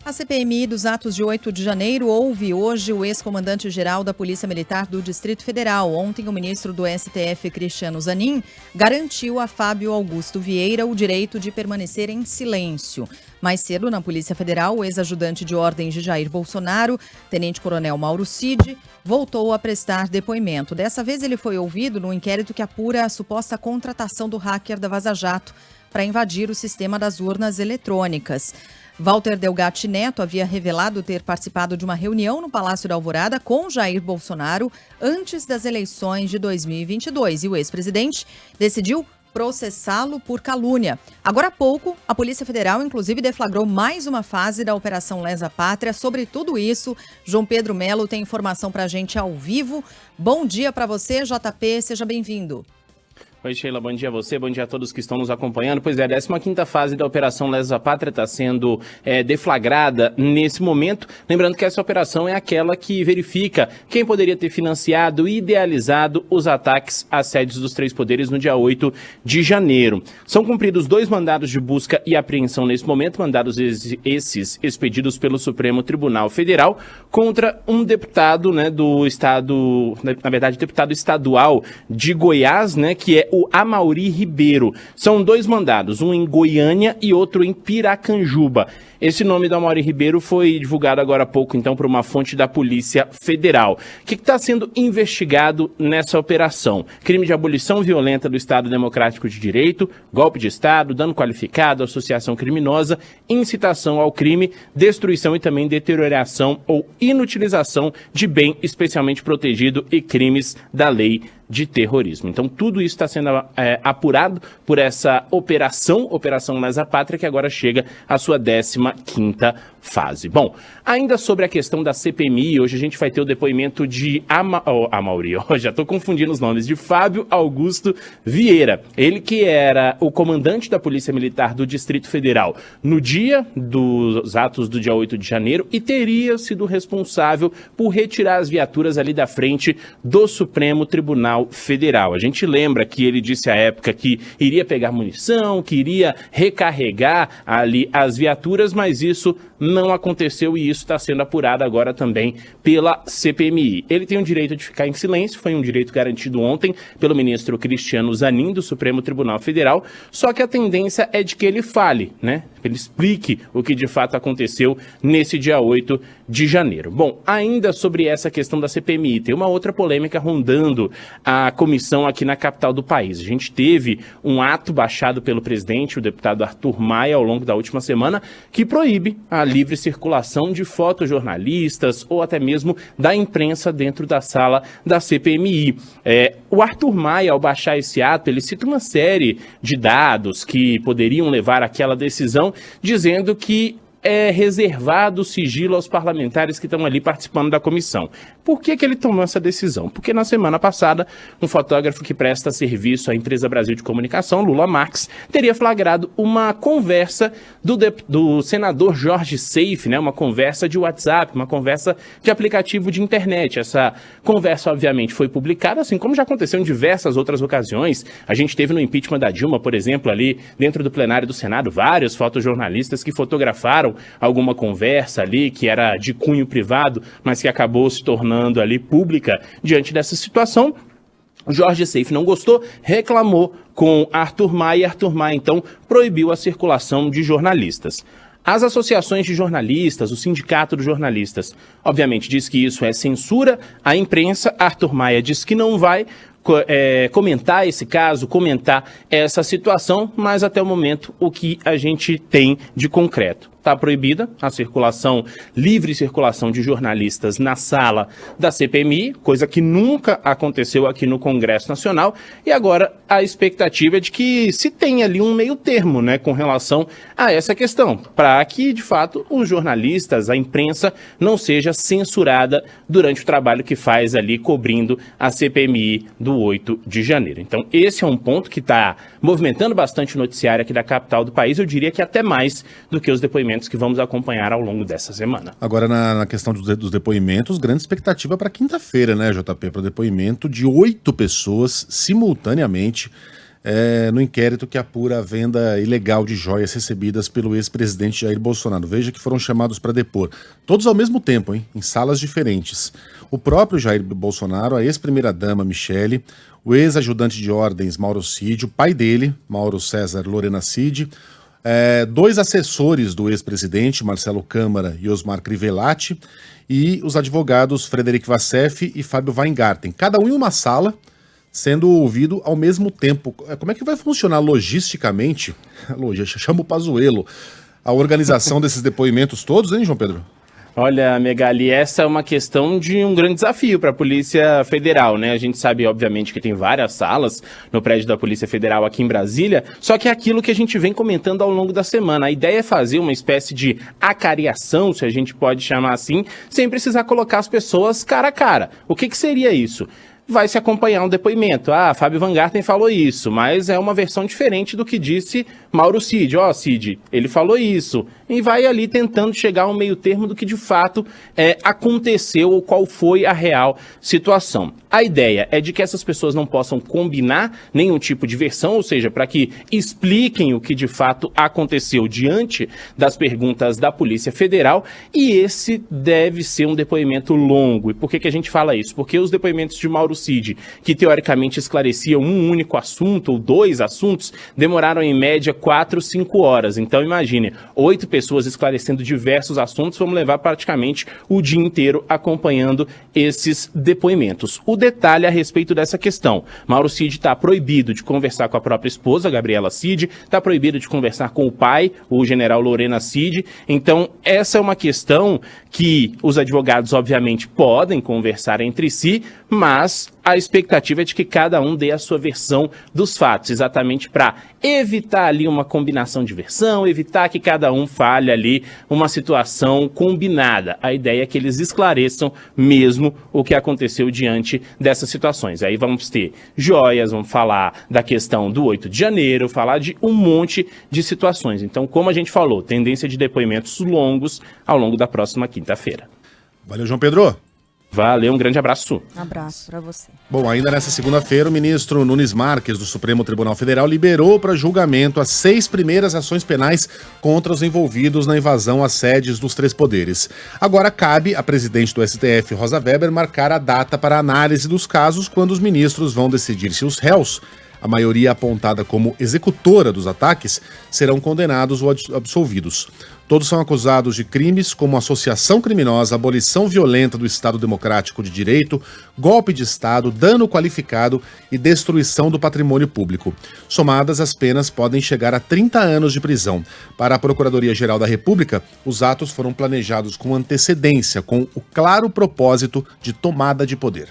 A CPMI dos atos de 8 de janeiro ouve hoje o ex-comandante-geral da Polícia Militar do Distrito Federal. Ontem, o ministro do STF, Cristiano Zanin, garantiu a Fábio Augusto Vieira o direito de permanecer em silêncio. Mais cedo, na Polícia Federal, o ex-ajudante de ordens de Jair Bolsonaro, tenente-coronel Mauro Cid, voltou a prestar depoimento. Dessa vez, ele foi ouvido no inquérito que apura a suposta contratação do hacker da Vaza Jato para invadir o sistema das urnas eletrônicas. Walter Delgatti Neto havia revelado ter participado de uma reunião no Palácio da Alvorada com Jair Bolsonaro antes das eleições de 2022 e o ex-presidente decidiu processá-lo por calúnia. Agora há pouco, a Polícia Federal, inclusive, deflagrou mais uma fase da Operação Lesa Pátria. Sobre tudo isso, João Pedro Melo tem informação para a gente ao vivo. Bom dia para você, JP, seja bem-vindo. Oi, Sheila, bom dia a você, bom dia a todos que estão nos acompanhando. Pois é, a 15ª fase da Operação Lesa Pátria está sendo deflagrada nesse momento. Lembrando que essa operação é aquela que verifica quem poderia ter financiado e idealizado os ataques às sedes dos três poderes no dia 8 de janeiro. São cumpridos 2 mandados de busca e apreensão nesse momento, mandados esses expedidos pelo Supremo Tribunal Federal contra um deputado, do estado, na verdade, deputado estadual de Goiás, que é o Amaury Ribeiro. São 2 mandados, um em Goiânia e outro em Piracanjuba. Esse nome do Amaury Ribeiro foi divulgado agora há pouco, então, por uma fonte da Polícia Federal. O que está sendo investigado nessa operação? Crime de abolição violenta do Estado Democrático de Direito, golpe de Estado, dano qualificado, associação criminosa, incitação ao crime, destruição e também deterioração ou inutilização de bem especialmente protegido e crimes da lei de terrorismo. Então, tudo isso está sendo apurado por essa Operação Lesa Pátria, que agora chega à sua 15ª fase. Bom, ainda sobre a questão da CPMI, hoje a gente vai ter o depoimento de já estou confundindo os nomes, de Fábio Augusto Vieira. Ele que era o comandante da Polícia Militar do Distrito Federal no dia dos atos do dia 8 de janeiro e teria sido responsável por retirar as viaturas ali da frente do Supremo Tribunal Federal. A gente lembra que ele disse à época que iria pegar munição, que iria recarregar ali as viaturas, mas isso não aconteceu e isso está sendo apurado agora também pela CPMI. Ele tem o direito de ficar em silêncio, foi um direito garantido ontem pelo ministro Cristiano Zanin do Supremo Tribunal Federal, só que a tendência é de que ele fale, ele explique o que de fato aconteceu nesse dia 8 de janeiro. Bom, ainda sobre essa questão da CPMI, tem uma outra polêmica rondando a comissão aqui na capital do país. A gente teve um ato baixado pelo presidente, o deputado Arthur Maia, ao longo da última semana, que proíbe a livre circulação de fotojornalistas ou até mesmo da imprensa dentro da sala da CPMI. O Arthur Maia, ao baixar esse ato, ele cita uma série de dados que poderiam levar àquela decisão, dizendo que é reservado o sigilo aos parlamentares que estão ali participando da comissão. Por que ele tomou essa decisão? Porque na semana passada, um fotógrafo que presta serviço à Empresa Brasil de Comunicação, Lula Marx, teria flagrado uma conversa do senador Jorge Seife, uma conversa de WhatsApp, uma conversa de aplicativo de internet. Essa conversa, obviamente, foi publicada, assim como já aconteceu em diversas outras ocasiões. A gente teve no impeachment da Dilma, por exemplo, ali dentro do plenário do Senado, vários fotojornalistas que fotografaram alguma conversa ali que era de cunho privado, mas que acabou se tornando ali pública. Diante dessa situação, Jorge Seife não gostou, reclamou com Arthur Maia e Arthur Maia, então, proibiu a circulação de jornalistas. As associações de jornalistas, o Sindicato dos Jornalistas, obviamente diz que isso é censura à imprensa. Arthur Maia diz que não vai comentar esse caso, comentar essa situação, mas até o momento o que a gente tem de concreto? Está proibida a livre circulação de jornalistas na sala da CPMI, coisa que nunca aconteceu aqui no Congresso Nacional, e agora a expectativa é de que se tenha ali um meio termo, com relação a essa questão, para que, de fato, os jornalistas, a imprensa, não seja censurada durante o trabalho que faz ali cobrindo a CPMI do 8 de janeiro. Então, esse é um ponto que está movimentando bastante o noticiário aqui da capital do país, eu diria que até mais do que os depoimentos que vamos acompanhar ao longo dessa semana. Agora, na questão dos depoimentos, grande expectativa para quinta-feira, JP? Para o depoimento de 8 pessoas simultaneamente no inquérito que apura a venda ilegal de joias recebidas pelo ex-presidente Jair Bolsonaro. Veja que foram chamados para depor, todos ao mesmo tempo, em salas diferentes. O próprio Jair Bolsonaro, a ex-primeira-dama Michele, o ex-ajudante de ordens Mauro Cid, o pai dele, Mauro César Lorena Cid, 2 assessores do ex-presidente, Marcelo Câmara e Osmar Crivellati, e os advogados Frederic Vassef e Fábio Weingarten, cada um em uma sala, sendo ouvido ao mesmo tempo. Como é que vai funcionar logisticamente? Chama o Pazuello. A organização desses depoimentos todos, hein, João Pedro? Olha, Megali, essa é uma questão de um grande desafio para a Polícia Federal, né? A gente sabe, obviamente, que tem várias salas no prédio da Polícia Federal aqui em Brasília, só que é aquilo que a gente vem comentando ao longo da semana. A ideia é fazer uma espécie de acariação, se a gente pode chamar assim, sem precisar colocar as pessoas cara a cara. O que seria isso? Vai se acompanhar um depoimento. Fábio Weingarten falou isso, mas é uma versão diferente do que disse Mauro Cid. Cid, ele falou isso. E vai ali tentando chegar a um meio termo do que de fato aconteceu ou qual foi a real situação. A ideia é de que essas pessoas não possam combinar nenhum tipo de versão, ou seja, para que expliquem o que de fato aconteceu diante das perguntas da Polícia Federal, e esse deve ser um depoimento longo. E por que a gente fala isso? Porque os depoimentos de Mauro Cid, que teoricamente esclareciam um único assunto ou 2 assuntos, demoraram em média 4, 5 horas. Então imagine, 8 pessoas esclarecendo diversos assuntos, vamos levar praticamente o dia inteiro acompanhando esses depoimentos. O detalhe a respeito dessa questão: Mauro Cid está proibido de conversar com a própria esposa, Gabriela Cid, está proibido de conversar com o pai, o general Lorena Cid. Então essa é uma questão que os advogados obviamente podem conversar entre si, mas a expectativa é de que cada um dê a sua versão dos fatos, exatamente para evitar ali uma combinação de versão, evitar que cada um fale ali uma situação combinada. A ideia é que eles esclareçam mesmo o que aconteceu diante dessas situações. Aí vamos ter joias, vamos falar da questão do 8 de janeiro, falar de um monte de situações. Então, como a gente falou, tendência de depoimentos longos ao longo da próxima quinta-feira. Valeu, João Pedro. Valeu, um grande abraço. Abraço para você. Bom, ainda nessa segunda-feira, o ministro Nunes Marques, do Supremo Tribunal Federal, liberou para julgamento as 6 primeiras ações penais contra os envolvidos na invasão às sedes dos 3 poderes. Agora cabe à presidente do STF, Rosa Weber, marcar a data para a análise dos casos, quando os ministros vão decidir se os réus, a maioria apontada como executora dos ataques, serão condenados ou absolvidos. Todos são acusados de crimes como associação criminosa, abolição violenta do Estado Democrático de Direito, golpe de Estado, dano qualificado e destruição do patrimônio público. Somadas, as penas podem chegar a 30 anos de prisão. Para a Procuradoria-Geral da República, os atos foram planejados com antecedência, com o claro propósito de tomada de poder.